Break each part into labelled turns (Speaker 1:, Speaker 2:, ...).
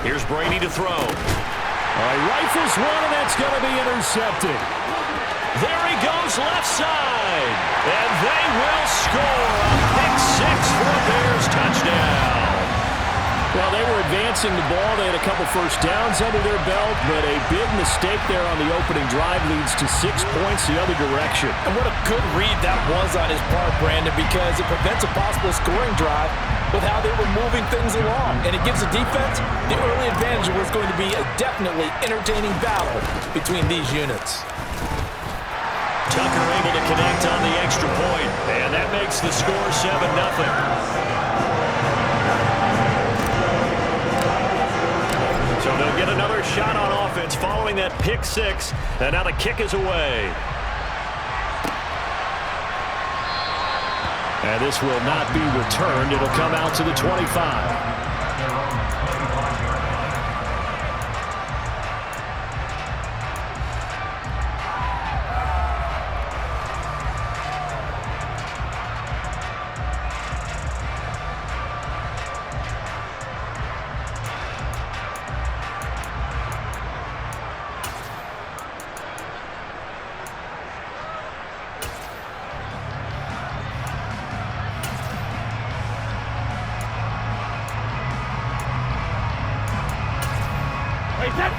Speaker 1: Here's Brady to throw.
Speaker 2: He rifles one, and that's going to be intercepted.
Speaker 1: There he goes left side. And they will score a pick six for a Bears touchdown.
Speaker 2: Well, they were advancing the ball. They had a couple first downs under their belt, but a big mistake there on the opening drive leads to 6 points the other direction.
Speaker 3: And what a good read that was on his part, Brandon, because it prevents a possible scoring drive with how they were moving things along. And it gives the defense the early advantage of what's going to be a definitely entertaining battle between these units.
Speaker 1: Tucker able to connect on the extra point, and that makes the score 7-0. So they'll get another shot on offense following that pick six, and now the kick is away.
Speaker 2: And this will not be returned. It'll come out to the 25.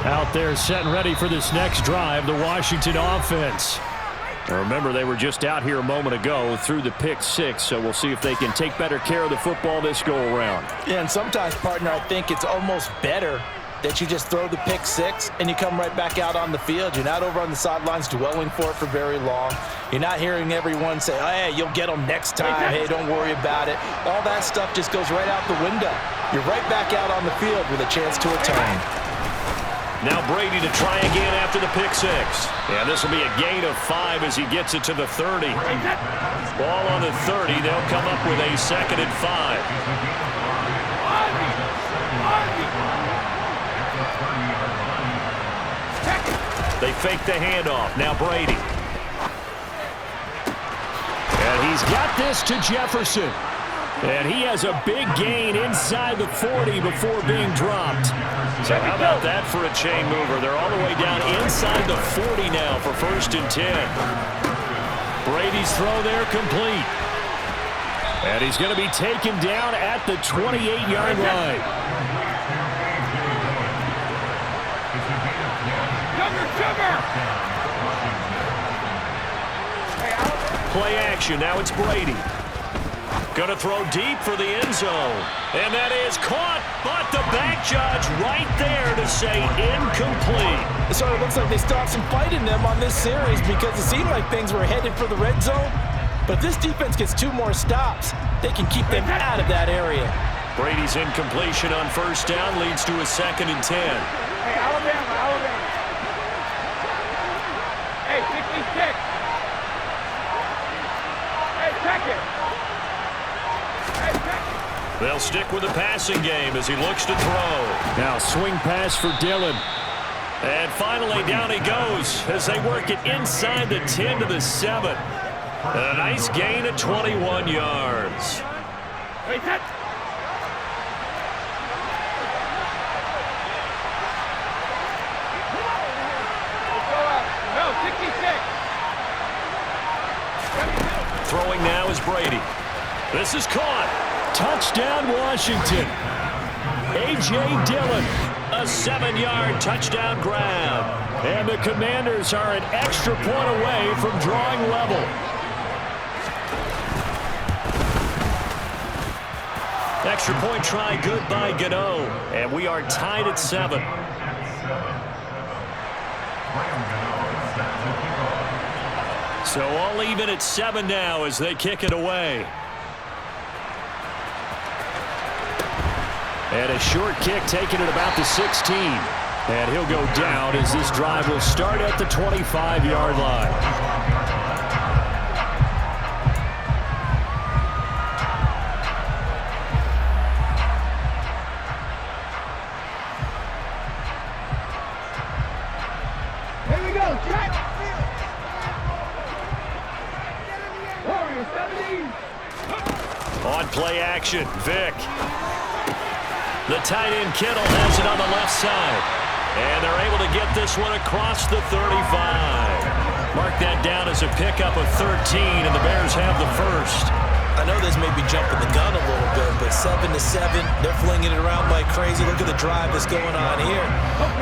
Speaker 2: Out there set and ready for this next drive, the Washington offense. Now remember, they were just out here a moment ago through the pick six, so we'll see if they can take better care of the football this go-around.
Speaker 3: Yeah, and sometimes, partner, I think it's almost better that you just throw the pick six and you come right back out on the field. You're not over on the sidelines dwelling for it for very long. You're not hearing everyone say, oh, hey, you'll get them next time. Hey, don't worry about it. All that stuff just goes right out the window. You're right back out on the field with a chance to atone.
Speaker 1: Now Brady to try again after the pick six. And this will be a gain of 5 as he gets it to the 30. Ball on the 30. They'll come up with a 2nd and 5. They fake the handoff. Now Brady.
Speaker 2: And he's got this to Jefferson. And he has a big gain inside the 40 before being dropped.
Speaker 1: So how about that for a chain mover? They're all the way down inside the 40 now for 1st and 10.
Speaker 2: Brady's throw there complete. And he's going to be taken down at the 28-yard line.
Speaker 1: Play action. Now it's Brady. Going to throw deep for the end zone. And that is caught, but the back judge right there to say incomplete.
Speaker 3: It sort of looks like they still have some fight in them on this series because it seemed like things were headed for the red zone. But if this defense gets 2 more stops, they can keep them out of that area.
Speaker 1: Brady's incompletion on 1st down leads to a 2nd and 10.
Speaker 4: Hey, Alabama. Hey, 66. Hey, check it.
Speaker 1: They'll stick with the passing game as he looks to throw.
Speaker 2: Now swing pass for Dillon.
Speaker 1: And finally down he goes as they work it inside the 10 to the 7. A nice gain of 21 yards.
Speaker 4: No, 66.
Speaker 1: Throwing now is Brady. This is caught.
Speaker 2: Touchdown, Washington. A.J. Dillon, a 7-yard touchdown grab. And the Commanders are an extra point away from drawing level.
Speaker 1: Extra point try good by Gano. And we are tied at 7. So all even at 7 now as they kick it away.
Speaker 2: And a short kick taken at about the 16. And he'll go down as this drive will start at the 25-yard line.
Speaker 4: Here we go, check. Warriors, 17.
Speaker 1: On play action, Vic. The tight end Kittle has it on the left side. And they're able to get this one across the 35. Mark that down as a pickup of 13, and the Bears have the first.
Speaker 3: I know this may be jumping the gun a little bit, but 7-7, they're flinging it around like crazy. Look at the drive that's going on here.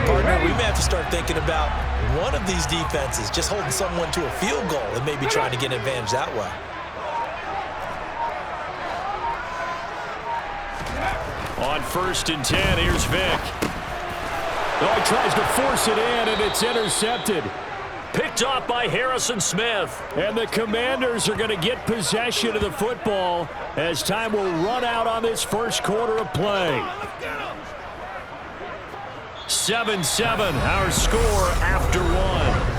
Speaker 3: Partner, we may have to start thinking about one of these defenses just holding someone to a field goal and maybe trying to get an advantage that way.
Speaker 1: On 1st and 10, here's Vick.
Speaker 2: Oh, he tries to force it in, and it's intercepted.
Speaker 1: Picked off by Harrison Smith.
Speaker 2: And the Commanders are going to get possession of the football as time will run out on this first quarter of play.
Speaker 1: 7-7, our score after one.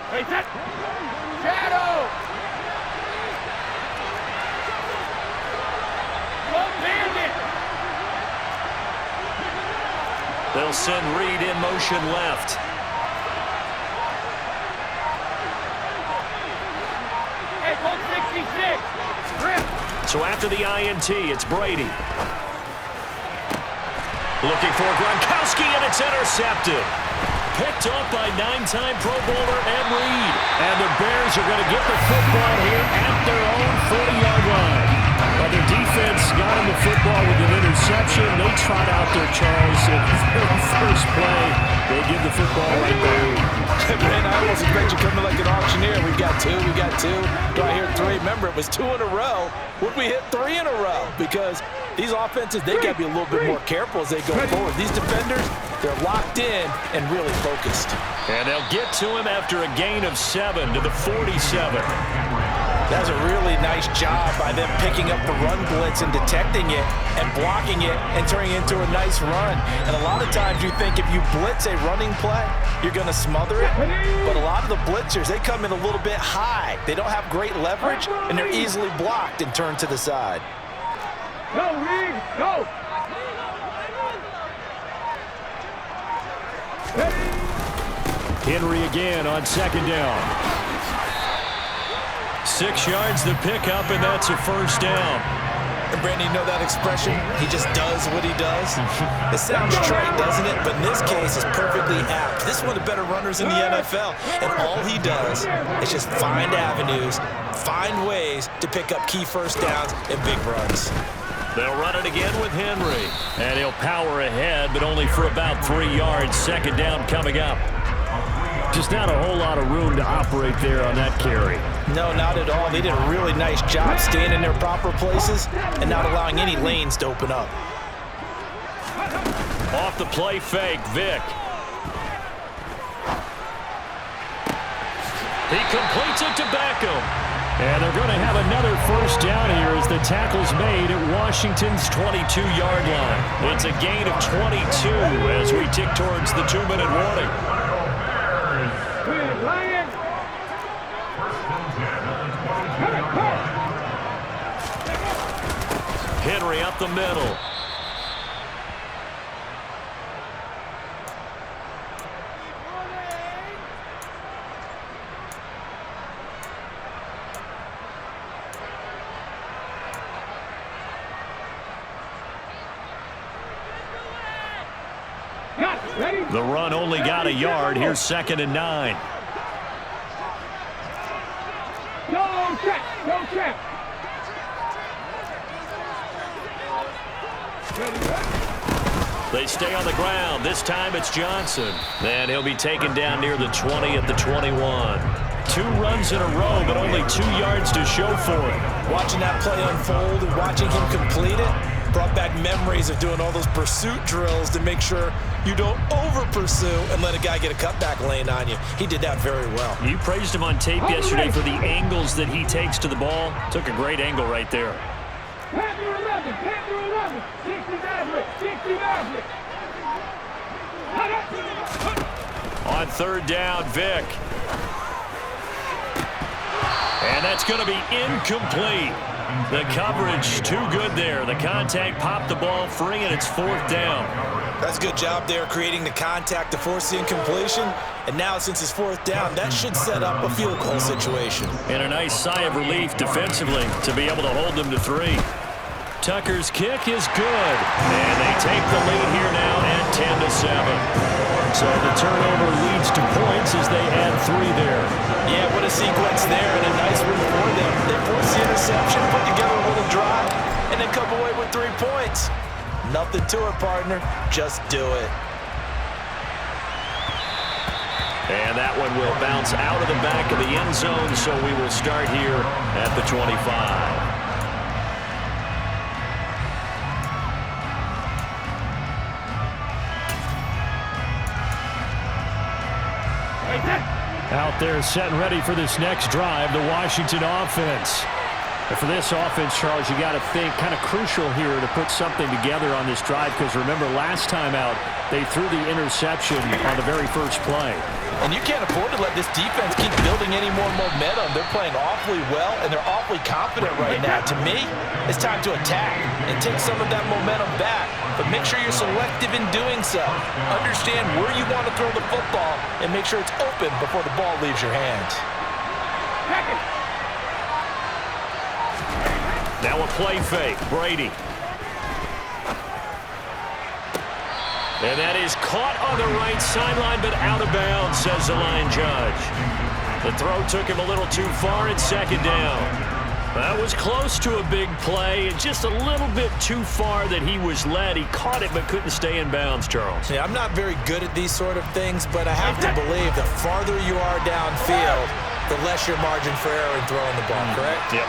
Speaker 4: Hey, set. Shadow. Go bandit.
Speaker 1: They'll send Reed in motion left.
Speaker 4: Hey, go 66. Grip.
Speaker 1: So after the INT, it's Brady. Looking for Gronkowski, and it's intercepted. Picked up by 9-time Pro Bowler Ed Reed.
Speaker 2: And the Bears are going to get the football here at their own 40-yard line. But their defense got him the football with an interception. They trot out there, Charles, in the very first play. They give the football right back.
Speaker 3: Man, I almost expect you coming like an auctioneer. We got two. Do I hear three? Remember, it was 2 in a row. Would we hit 3 in a row? Because these offenses, they got to be a little bit more careful as they go forward. These defenders, they're locked in and really focused.
Speaker 1: And they'll get to him after a gain of 7 to the 47.
Speaker 3: That's a really nice job by them picking up the run blitz and detecting it and blocking it and turning it into a nice run. And a lot of times you think if you blitz a running play, you're going to smother it. But a lot of the blitzers, they come in a little bit high. They don't have great leverage, and they're easily blocked and turned to the side.
Speaker 4: Go, Reed. Go.
Speaker 2: Henry again on 2nd down.
Speaker 1: 6 yards the pickup, and that's a first down.
Speaker 3: And Brandon, you know that expression? He just does what he does. It sounds trite, doesn't it? But in this case, it's perfectly apt. This is one of the better runners in the NFL. And all he does is just find avenues, find ways to pick up key first downs and big runs.
Speaker 1: They'll run it again with Henry.
Speaker 2: And he'll power ahead, but only for about 3 yards. 2nd down coming up. Just not a whole lot of room to operate there on that carry.
Speaker 3: No, not at all. They did a really nice job staying in their proper places and not allowing any lanes to open up.
Speaker 1: Off the play fake, Vick. He completes it to Beckham.
Speaker 2: And they're going to have another first down here as the tackle's made at Washington's 22-yard line.
Speaker 1: It's a gain of 22 as we tick towards the 2-minute warning. Henry up the middle. The run only got a yard. Here's 2nd and 9.
Speaker 4: Go check. Go check.
Speaker 1: They stay on the ground. This time it's Johnson. And he'll be taken down near the 20 at the 21. 2 runs in a row, but only 2 yards to show for it.
Speaker 3: Watching that play unfold and watching him complete it brought back memories of doing all those pursuit drills to make sure you don't over-pursue and let a guy get a cutback lane on you. He did that very well.
Speaker 2: You praised him on tape yesterday for the angles that he takes to the ball. Took a great angle right there.
Speaker 4: Panther 11. Panther 11. 60 Maverick. 60 Maverick.
Speaker 1: On 3rd down, Vick. And that's going to be incomplete. The coverage too good there. The contact popped the ball free, and it's 4th down.
Speaker 3: That's a good job there creating the contact to force the incompletion. And now since it's 4th down, that should set up a field goal situation.
Speaker 1: And a nice sigh of relief defensively to be able to hold them to 3. Tucker's kick is good. And they take the lead here now at 10-7.
Speaker 2: So the turnover leads to points as they add 3 there.
Speaker 3: Yeah, what a sequence there, and a nice one for them. They force the interception, put together a little drive, and then come away with 3 points. Nothing to it, partner. Just do it.
Speaker 1: And that one will bounce out of the back of the end zone, so we will start here at the 25.
Speaker 2: Out there set and ready for this next drive, the Washington offense. And for this offense, Charles, you got to think kind of crucial here to put something together on this drive because remember last time out they threw the interception on the very first play.
Speaker 3: And you can't afford to let this defense keep building any more momentum. They're playing awfully well, and they're awfully confident right now. To me, it's time to attack and take some of that momentum back. But make sure you're selective in doing so. Understand where you want to throw the football and make sure it's open before the ball leaves your hands.
Speaker 1: Now a play fake. Brady. And that is caught on the right sideline, but out of bounds, says the line judge. The throw took him a little too far at 2nd down. That was close to a big play, just a little bit too far that he was led. He caught it but couldn't stay in bounds, Charles.
Speaker 3: Yeah, I'm not very good at these sort of things, but I have to believe the farther you are downfield, the less your margin for error in throwing the ball, correct?
Speaker 1: Yep.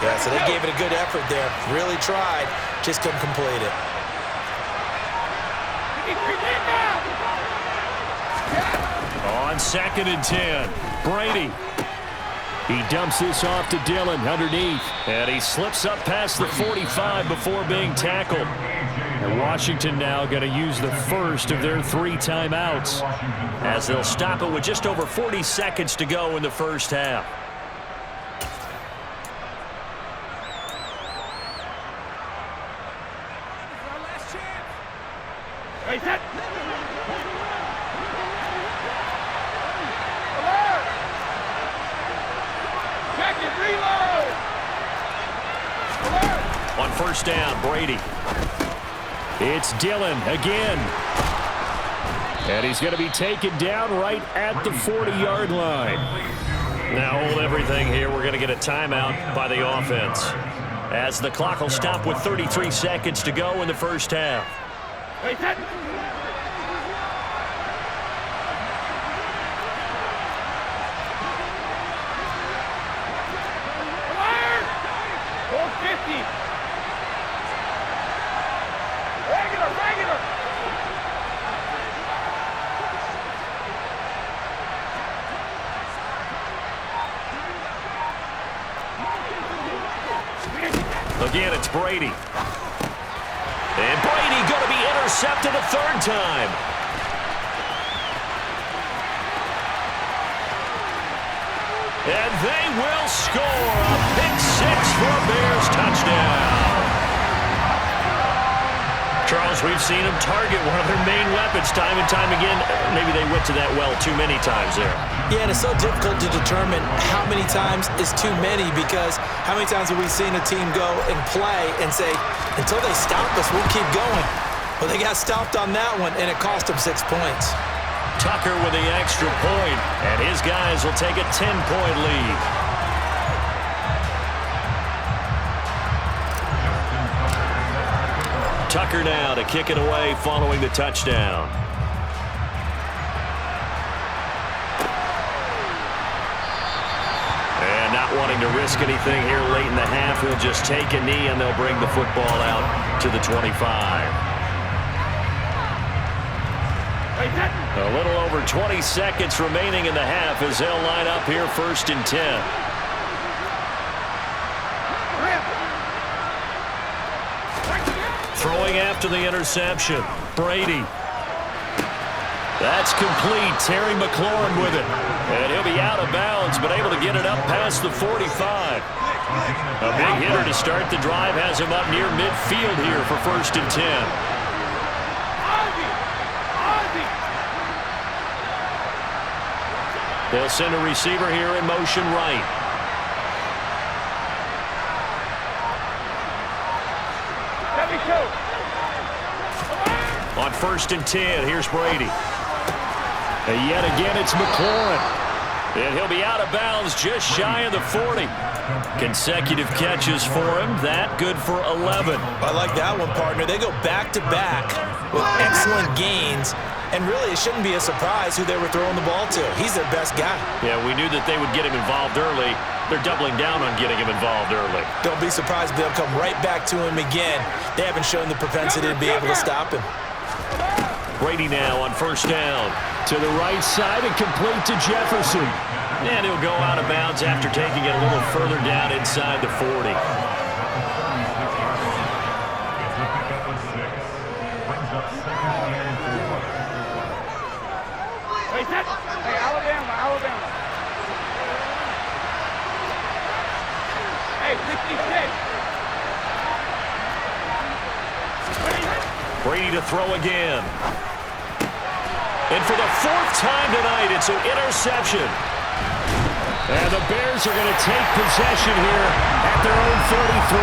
Speaker 3: Yeah, so they gave it a good effort there. Really tried, just couldn't complete it.
Speaker 1: On 2nd and 10, Brady.
Speaker 2: He dumps this off to Dillon underneath.
Speaker 1: And he slips up past the 45 before being tackled.
Speaker 2: And Washington now going to use the first of their 3 timeouts
Speaker 1: as they'll stop it with just over 40 seconds to go in the first half. On 1st down, Brady.
Speaker 2: It's Dillon again. And he's going to be taken down right at the 40-yard line.
Speaker 1: Now hold everything here. We're going to get a timeout by the offense as the clock will stop with 33 seconds to go in the first half. Again, it's Brady. And Brady going to be intercepted a 3rd time. And they will score a pick 6 for a Bears touchdown. Charles, we've seen them target one of their main weapons time and time again. Maybe they went to that well too many times there.
Speaker 3: Yeah, and it's so difficult to determine how many times is too many because how many times have we seen a team go and play and say, until they stop us, we'll keep going. Well, they got stopped on that one, and it cost them 6 points.
Speaker 1: Tucker with the extra point, and his guys will take a 10-point lead. Tucker now to kick it away following the touchdown. And not wanting to risk anything here late in the half, he'll just take a knee and they'll bring the football out to the 25. A little over 20 seconds remaining in the half as they'll line up here 1st and 10. Throwing after the interception, Brady.
Speaker 2: That's complete. Terry McLaurin with it. And he'll be out of bounds, but able to get it up past the 45. A big hitter to start the drive has him up near midfield here for 1st and 10. They'll send a receiver here in motion right. On 1st and 10, here's Brady. And yet again, it's McLaurin. And he'll be out of bounds just shy of the 40. Consecutive catches for him. That good for 11.
Speaker 3: I like that one, partner. They go back-to-back with excellent gains. And really, it shouldn't be a surprise who they were throwing the ball to. He's their best guy.
Speaker 2: Yeah, we knew that they would get him involved early. They're doubling down on getting him involved early.
Speaker 3: Don't be surprised if they'll come right back to him again. They haven't shown the propensity to be able to stop him.
Speaker 2: Brady now on 1st down. To the right side and complete to Jefferson. And he'll go out of bounds after taking it a little further down inside the 40.
Speaker 4: Hey, Alabama. Hey, 56.
Speaker 1: Brady to throw again. And for the 4th time tonight, it's an interception.
Speaker 2: And the Bears are going to take possession here at their own 33.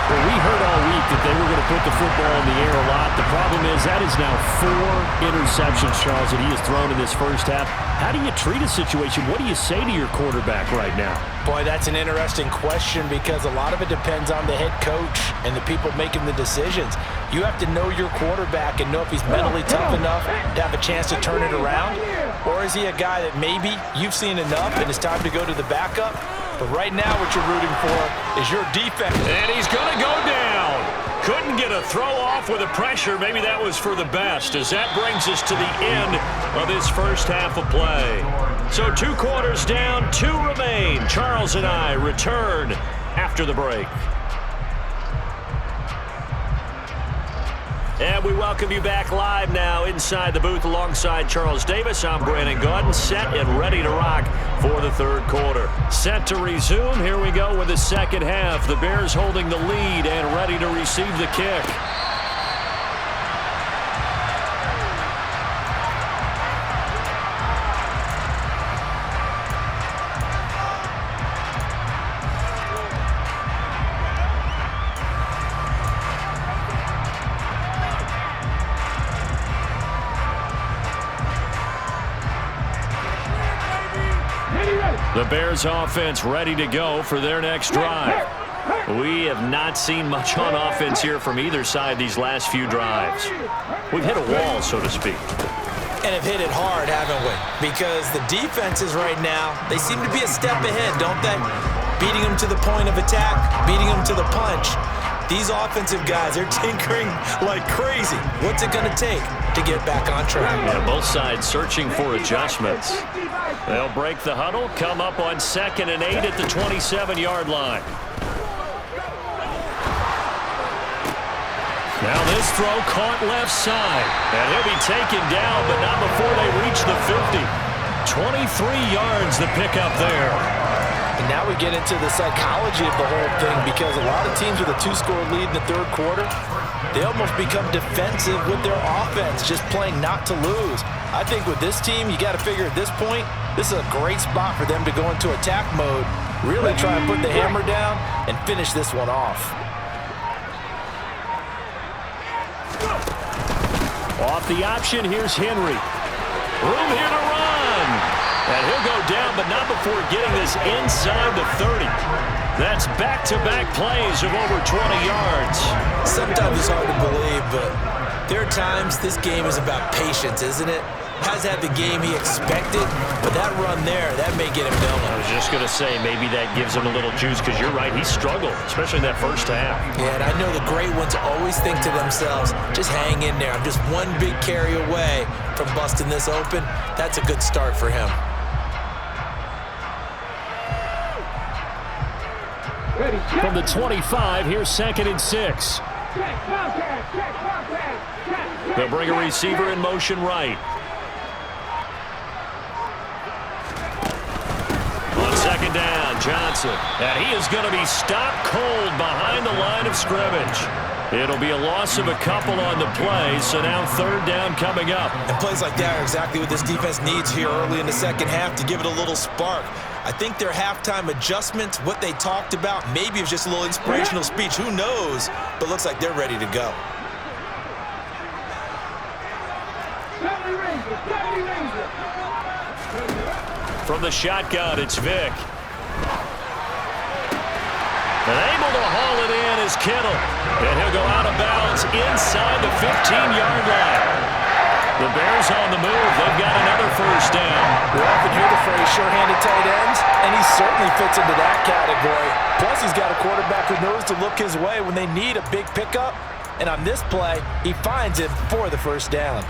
Speaker 2: Well, we heard all week that they were going to put the football in the air a lot. The problem is that is now 4 interceptions, Charles, that he has thrown in this first half. How do you treat a situation? What do you say to your quarterback right now?
Speaker 3: Boy, that's an interesting question because a lot of it depends on the head coach and the people making the decisions. You have to know your quarterback and know if he's mentally tough enough to have a chance to turn it around. Or is he a guy that maybe you've seen enough and it's time to go to the backup? But right now what you're rooting for is your defense.
Speaker 1: And he's going to go down. Couldn't get a throw off with the pressure. Maybe that was for the best, as that brings us to the end of this first half of play. So 2 quarters down, 2 remain. Charles and I return after the break. And we welcome you back live now inside the booth alongside Charles Davis. I'm Brandon Gaudin, set and ready to rock for the 3rd quarter. Set to resume. Here we go with the second half. The Bears holding the lead and ready to receive the kick. The Bears offense ready to go for their next drive. We have not seen much on offense here from either side these last few drives. We've hit a wall, so to speak.
Speaker 3: And have hit it hard, haven't we? Because the defenses right now, they seem to be a step ahead, don't they? Beating them to the point of attack, beating them to the punch. These offensive guys, they're tinkering like crazy. What's it going to take to get back on track?
Speaker 2: Yeah, both sides searching for adjustments. They'll break the huddle, come up on 2nd and 8 at the 27-yard line. Now this throw caught left side. And he'll be taken down, but not before they reach the 50. 23 yards the pickup there.
Speaker 3: And now we get into the psychology of the whole thing because a lot of teams with a 2-score lead in the 3rd quarter, they almost become defensive with their offense, just playing not to lose. I think with this team, you got to figure at this point, this is a great spot for them to go into attack mode, really try and put the hammer down and finish this one off.
Speaker 2: Off the option, here's Henry. Room here to run. And he'll go down, but not before getting this inside the 30. That's back-to-back plays of over 20 yards.
Speaker 3: Sometimes it's hard to believe, but there are times this game is about patience, isn't it? Has had the game he expected, but that run there, that may get him going.
Speaker 2: I was just going to say, maybe that gives him a little juice, because you're right, he struggled, especially in that first half.
Speaker 3: Yeah, and I know the great ones always think to themselves, just hang in there. I'm just one big carry away from busting this open. That's a good start for him.
Speaker 2: From the 25, here's 2nd and 6.
Speaker 4: Check, contact, check, contact, check.
Speaker 2: They'll bring a receiver in motion right.
Speaker 1: Johnson. And he is going to be stopped cold behind the line of scrimmage. It'll be a loss of a couple on the play, so now third down coming up.
Speaker 3: And plays like that are exactly what this defense needs here early in the second half to give it a little spark. I think their halftime adjustment, what they talked about, maybe it was just a little inspirational speech. Who knows? But looks like they're ready to go.
Speaker 1: From the shotgun, it's Vick. And able to haul it in is Kittle. And he'll go out of bounds inside the 15-yard line. The Bears on the move. They've got another first down.
Speaker 3: We often hear the phrase sure-handed tight ends, and he certainly fits into that category. Plus, he's got a quarterback who knows to look his way when they need a big pickup. And on this play, he finds him for the first down.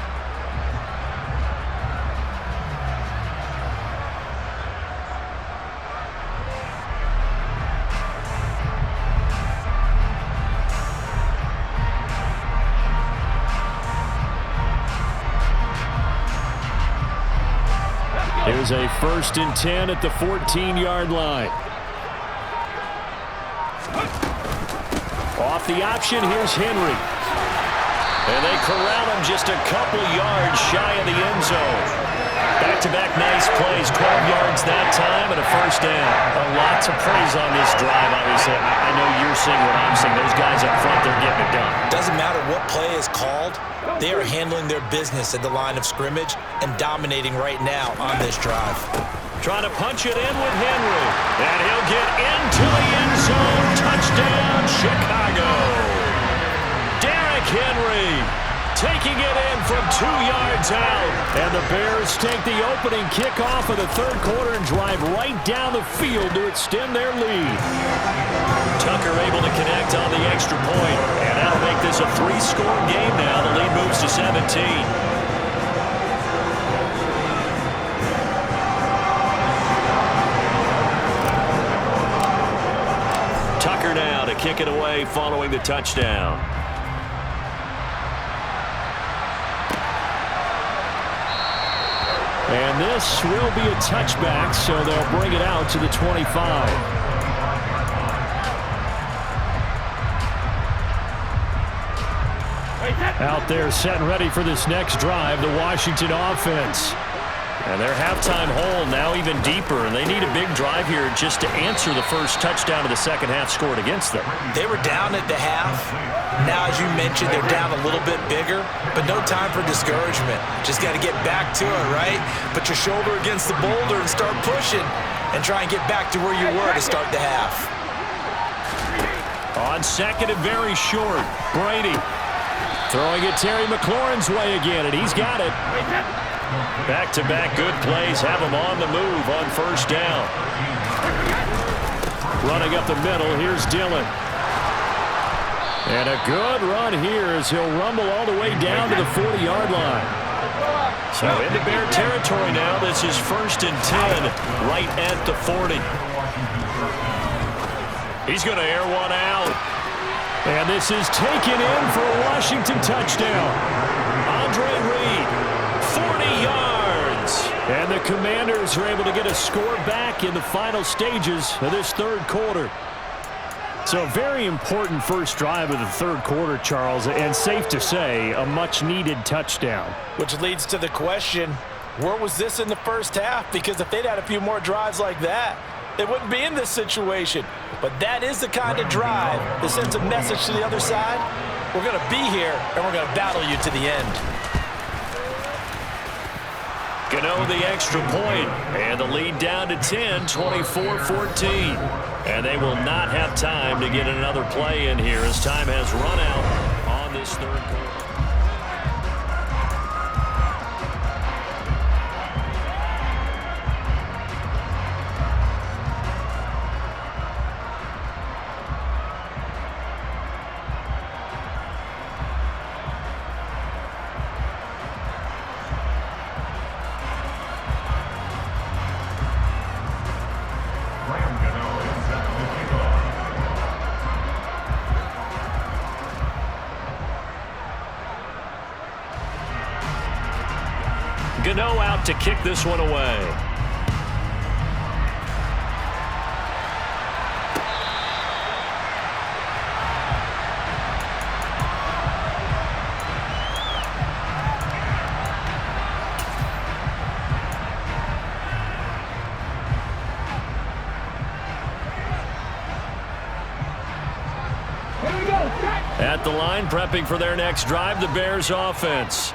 Speaker 2: Here's a 1st and 10 at the 14-yard line. Off the option, here's Henry.
Speaker 1: And they corral him just a couple yards shy of the end zone. Back-to-back nice plays, 12 yards that time and a first down.
Speaker 2: Lots of praise on this drive, obviously. I know you're seeing what I'm seeing. Those guys up front, they're getting it done.
Speaker 3: Doesn't matter what play is called. They are handling their business at the line of scrimmage and dominating right now on this drive.
Speaker 1: Trying to punch it in with Henry. And he'll get into the end zone. Touchdown, Chicago. Derrick Henry taking it in from 2 yards out.
Speaker 2: And the Bears take the opening kickoff of the third quarter and drive right down the field to extend their lead.
Speaker 1: Tucker able to connect on the extra point. And that'll make this a 3-score game now. The lead moves to 17. Tucker now to kick it away following the touchdown.
Speaker 2: And this will be a touchback, so they'll bring it out to the 25. Out there set and ready for this next drive, the Washington offense.
Speaker 1: And their halftime hole now even deeper, and they need a big drive here just to answer the first touchdown of the second half scored against them.
Speaker 3: They were down at the half. Now, as you mentioned, they're down a little bit bigger, but no time for discouragement. Just got to get back to it, right? Put your shoulder against the boulder and start pushing and try and get back to where you were to start the half.
Speaker 1: On second and very short, Brady throwing it Terry McLaurin's way again, and he's got it. Back-to-back good plays have him on the move on first down. Running up the middle, here's Dillon.
Speaker 2: And a good run here as he'll rumble all the way down to the 40-yard line.
Speaker 1: So into Bear territory now. This is 1st and 10 right at the 40. He's going to air one out.
Speaker 2: And this is taken in for a Washington touchdown.
Speaker 1: Andre Reed, 40 yards.
Speaker 2: And the Commanders are able to get a score back in the final stages of this third quarter. So a very important first drive of the third quarter, Charles, and safe to say, a much-needed touchdown.
Speaker 3: Which leads to the question, where was this in the first half? Because if they'd had a few more drives like that, they wouldn't be in this situation. But that is the kind of drive that sends a message to the other side. We're going to be here, and we're going to battle you to the end.
Speaker 1: Gano the extra point, and the lead down to 10, 24-14. And they will not have time to get another play in here as time has run out on this third quarter. Gano out to kick this one away.
Speaker 2: At the line, prepping for their next drive, the Bears offense.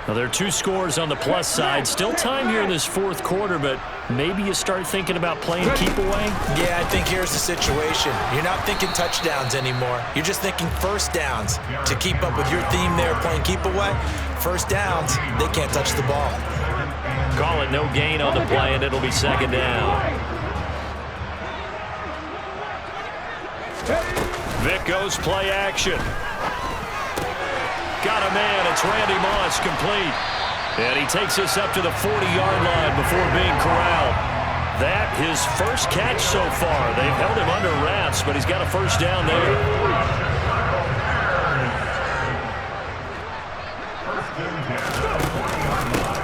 Speaker 2: Now, there are 2 scores on the plus side. Still time here in this fourth quarter, but maybe you start thinking about playing keep away?
Speaker 3: Yeah, I think here's the situation. You're not thinking touchdowns anymore. You're just thinking first downs. To keep up with your theme there, playing keep away, first downs, they can't touch the ball.
Speaker 2: Call it no gain on the play, and it'll be second down. Vic goes play action. Got a man. It's Randy Moss, complete. And he takes us up to the 40-yard line before being corralled. That his first catch so far. They've held him under wraps, but he's got a first down there.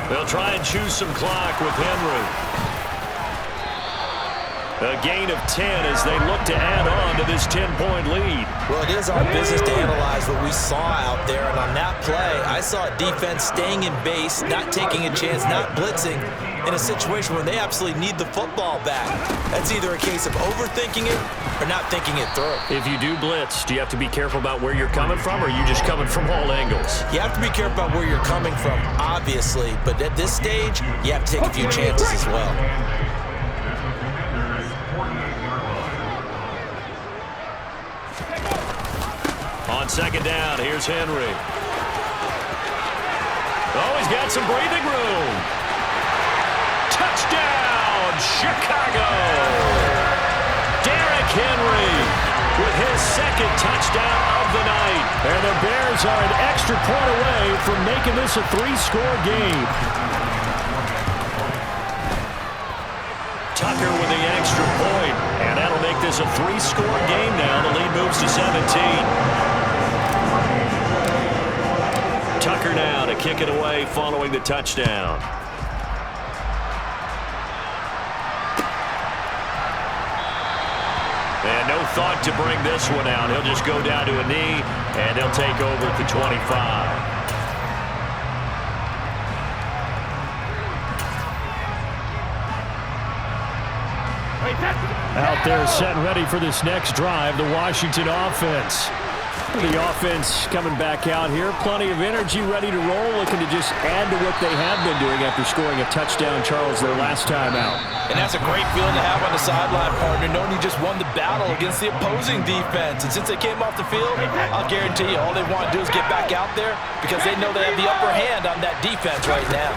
Speaker 2: They'll try and choose some clock with Henry. A gain of 10 as they look to add on to this 10-point lead.
Speaker 3: Well, it is our business to analyze what we saw out there, and on that play, I saw a defense staying in base, not taking a chance, not blitzing, in a situation where they absolutely need the football back. That's either a case of overthinking it or not thinking it through.
Speaker 2: If you do blitz, do you have to be careful about where you're coming from, or are you just coming from all angles?
Speaker 3: You have to be careful about where you're coming from, obviously, but at this stage, you have to take a few chances as well.
Speaker 2: On second down, here's Henry. Oh, he's got some breathing room. Touchdown, Chicago! Derrick Henry with his second touchdown of the night. And the Bears are an extra point away from making this a 3-score game. Tucker with the extra point, and that'll make this a 3-score game now. The lead moves to 17. Tucker now to kick it away following the touchdown. And no thought to bring this one out. He'll just go down to a knee, and he'll take over at the 25. Out there set and ready for this next drive, the Washington offense. The offense coming back out here. Plenty of energy, ready to roll, looking to just add to what they have been doing after scoring a touchdown, Charles, their last time out.
Speaker 3: And that's a great feeling to have on the sideline, partner, knowing you just won the battle against the opposing defense. And since they came off the field, I'll guarantee you all they want to do is get back out there because they know they have the upper hand on that defense right now.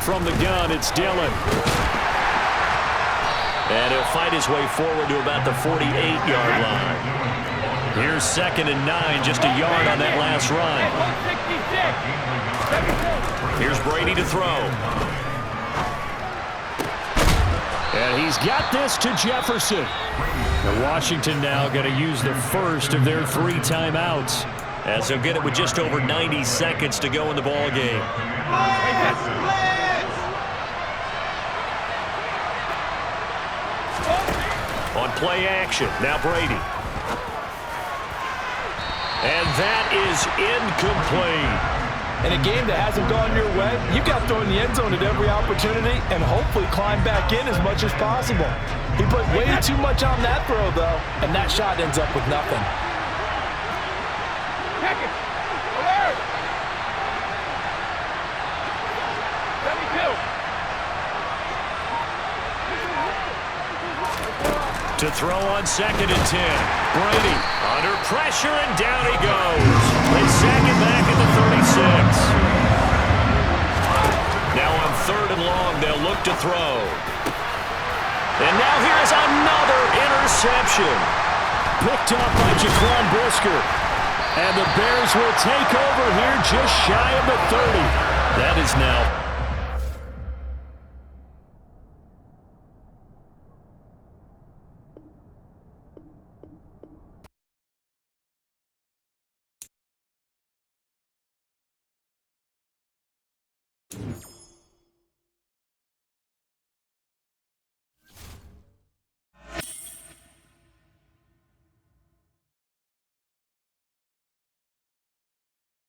Speaker 2: From the gun, it's Dillon. And he'll fight his way forward to about the 48-yard line. Here's 2nd and 9, just a yard on that last run. Here's Brady to throw. And he's got this to Jefferson. And Washington now going to use the first of their 3 timeouts, as they'll get it with just over 90 seconds to go in the ball game. On play action, now Brady. And that is incomplete.
Speaker 5: In a game that hasn't gone your way, you've got to throw in the end zone at every opportunity and hopefully climb back in as much as possible. He put way too much on that throw, though, and that shot ends up with nothing.
Speaker 2: To throw on 2nd and 10. Brady under pressure, and down he goes. They sack it back at the 36. Now on 3rd and long, they'll look to throw. And now here's another interception. Picked up by Jaquan Brisker. And the Bears will take over here just shy of the 30. That is now